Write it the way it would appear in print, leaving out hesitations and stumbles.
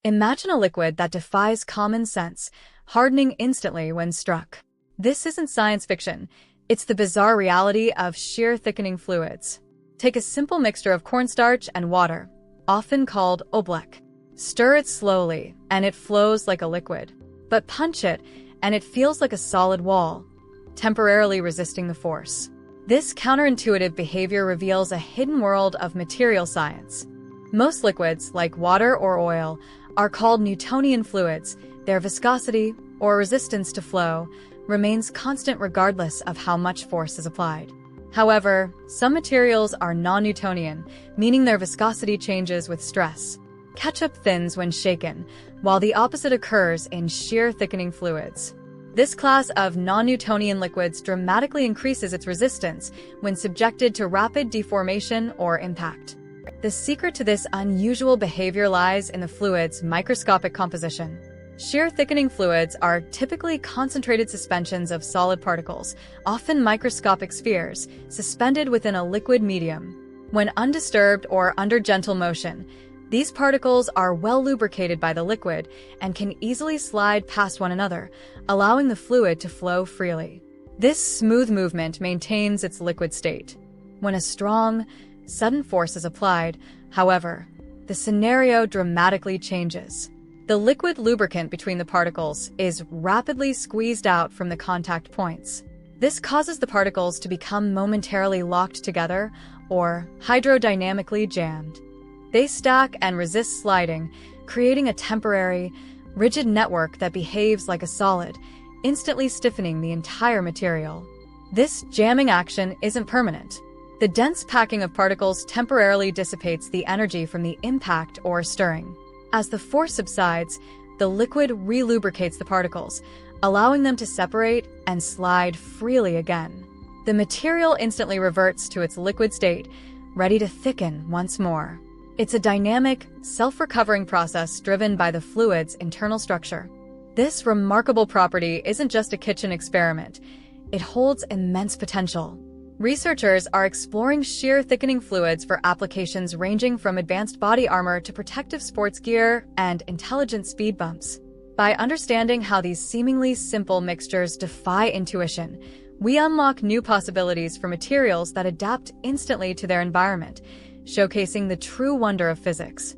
Imagine a liquid that defies common sense, hardening instantly when struck. This isn't science fiction. It's the bizarre reality of shear thickening fluids. Take a simple mixture of cornstarch and water, often called Oobleck. Stir it slowly, and it flows like a liquid. But punch it, and it feels like a solid wall, temporarily resisting the force. This counterintuitive behavior reveals a hidden world of material science. Most liquids, like water or oil, are called Newtonian fluids. Their viscosity, or resistance to flow, remains constant regardless of how much force is applied. However, some materials are non-Newtonian, meaning their viscosity changes with stress. Ketchup thins when shaken, while the opposite occurs in shear thickening fluids. This class of non-Newtonian liquids dramatically increases its resistance when subjected to rapid deformation or impact. The secret to this unusual behavior lies in the fluid's microscopic composition. Shear thickening fluids are typically concentrated suspensions of solid particles, often microscopic spheres, suspended within a liquid medium. When undisturbed or under gentle motion, these particles are well lubricated by the liquid and can easily slide past one another, allowing the fluid to flow freely. This smooth movement maintains its liquid state. When a strong, sudden force is applied, however, the scenario dramatically changes. The liquid lubricant between the particles is rapidly squeezed out from the contact points. This causes the particles to become momentarily locked together or hydrodynamically jammed. They stack and resist sliding, creating a temporary, rigid network that behaves like a solid, instantly stiffening the entire material. This jamming action isn't permanent. The dense packing of particles temporarily dissipates the energy from the impact or stirring. As the force subsides, the liquid relubricates the particles, allowing them to separate and slide freely again. The material instantly reverts to its liquid state, ready to thicken once more. It's a dynamic, self-recovering process driven by the fluid's internal structure. This remarkable property isn't just a kitchen experiment. It holds immense potential. Researchers are exploring shear thickening fluids for applications ranging from advanced body armor to protective sports gear and intelligent speed bumps. By understanding how these seemingly simple mixtures defy intuition, we unlock new possibilities for materials that adapt instantly to their environment, showcasing the true wonder of physics.